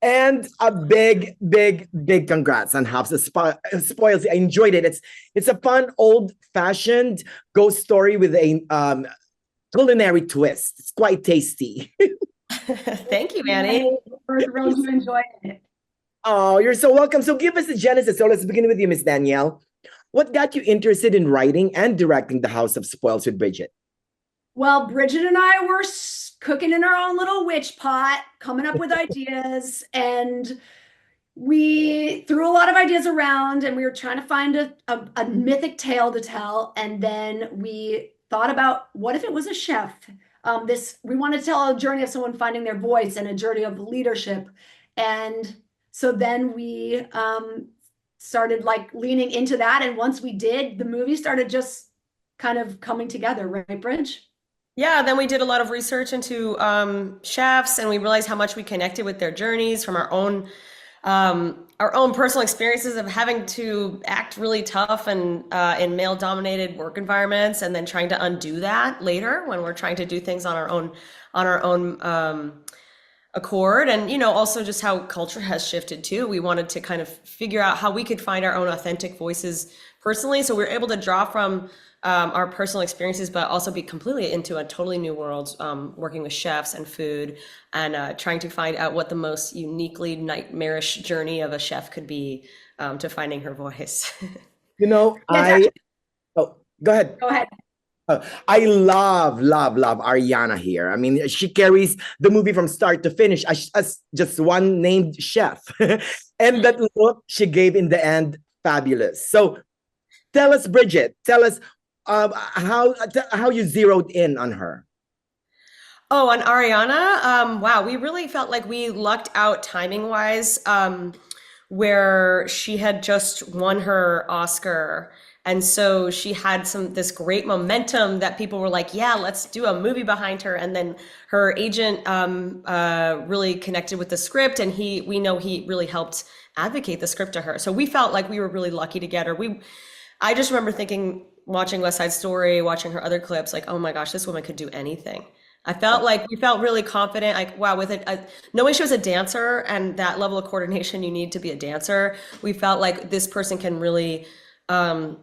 And a big, big, big congrats on House of Spoils. I enjoyed it. It's a fun, old-fashioned ghost story with a culinary twist. It's quite tasty. Thank you, Manny. We're thrilled you enjoyed it. Oh, you're so welcome. So give us the genesis. So let's begin with you, Miss Danielle. What got you interested in writing and directing The House of Spoils with Bridget? Well, Bridget and I were cooking in our own little witch pot, coming up with ideas, and we threw a lot of ideas around and we were trying to find a mythic tale to tell. And then we thought about what if it was a chef? We want to tell a journey of someone finding their voice and a journey of leadership. And so then we started like leaning into that. And once we did, the movie started just kind of coming together, right, Bridge? Yeah, then we did a lot of research into chefs, and we realized how much we connected with their journeys from our own personal experiences of having to act really tough and in male-dominated work environments, and then trying to undo that later when we're trying to do things on our own accord. And also just how culture has shifted too. We wanted to kind of figure out how we could find our own authentic voices personally, so we were able to draw from our personal experiences, but also be completely into a totally new world, working with chefs and food, and trying to find out what the most uniquely nightmarish journey of a chef could be, to finding her voice. You know, Yes, I oh, go ahead. Go ahead. I love, love, love Ariana here. I mean, she carries the movie from start to finish as just one named chef. And that look she gave in the end, fabulous. So tell us, Bridget, tell us how you zeroed in on her. Oh, on Ariana, wow, we really felt like we lucked out timing wise, where she had just won her Oscar. And so she had this great momentum that people were like, yeah, let's do a movie behind her. And then her agent really connected with the script, and we know he really helped advocate the script to her. So we felt like we were really lucky to get her. I just remember thinking, watching West Side Story, watching her other clips, like, oh my gosh, this woman could do anything. I felt like we felt really confident, like, wow, with it, knowing she was a dancer and that level of coordination you need to be a dancer, we felt like this person can really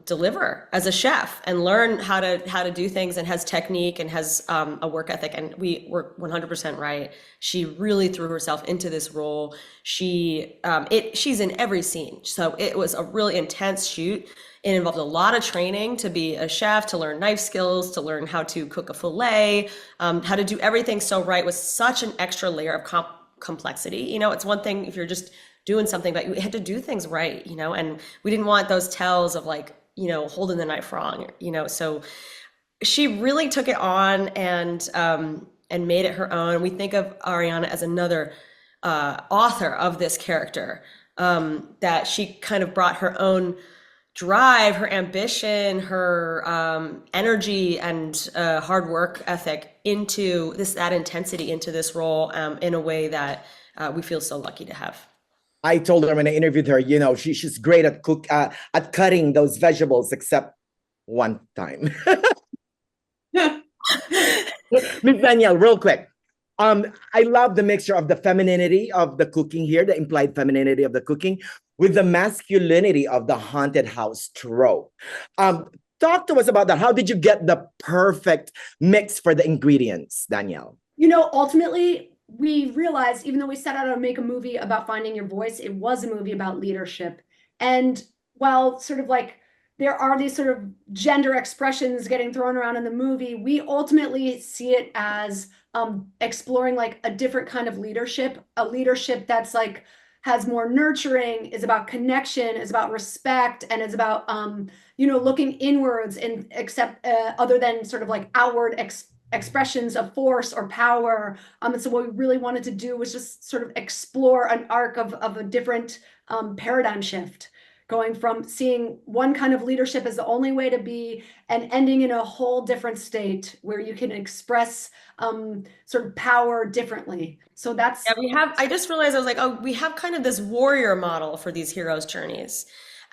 deliver as a chef and learn how to do things, and has technique and has a work ethic. And we were 100% right. She really threw herself into this role. She's in every scene. So it was a really intense shoot. It involved a lot of training to be a chef, to learn knife skills, to learn how to cook a filet, how to do everything so right, with such an extra layer of complexity. It's one thing if you're just doing something, but you had to do things right, and we didn't want those tells of like, holding the knife wrong, so she really took it on and made it her own. We think of Ariana as another author of this character, that she kind of brought her own drive, her ambition, her energy, and hard work ethic into that intensity into this role, in a way that we feel so lucky to have. I told her when I interviewed her, she's great at cutting those vegetables, except one time. Miss Danielle, real quick. I love the mixture of the femininity of the cooking here, the implied femininity of the cooking, with the masculinity of the haunted house trope. Talk to us about that. How did you get the perfect mix for the ingredients, Danielle? Ultimately, we realized, even though we set out to make a movie about finding your voice, it was a movie about leadership. And while sort of like there are these sort of gender expressions getting thrown around in the movie, we ultimately see it as exploring like a different kind of leadership, a leadership that's like has more nurturing, is about connection, is about respect, and is about looking inwards and other than sort of like outward expressions of force or power. And so what we really wanted to do was just sort of explore an arc of a different paradigm shift, going from seeing one kind of leadership as the only way to be, and ending in a whole different state where you can express sort of power differently. So that's Yeah, I just realized, I was like, oh, we have kind of this warrior model for these heroes' journeys.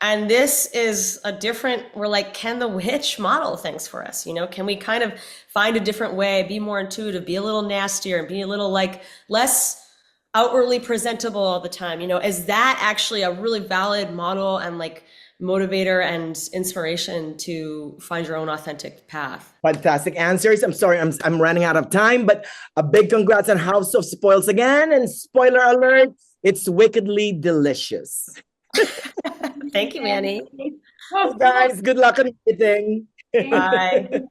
And this is we're like, can the witch model things for us? Can we kind of find a different way, be more intuitive, be a little nastier, and be a little like less outwardly presentable all the time? You know, is that actually a really valid model and like motivator and inspiration to find your own authentic path? Fantastic answers. I'm sorry, I'm running out of time, but a big congrats on House of Spoils again. And spoiler alert, it's wickedly delicious. Thank you, Manny. Guys, good luck on everything. Bye.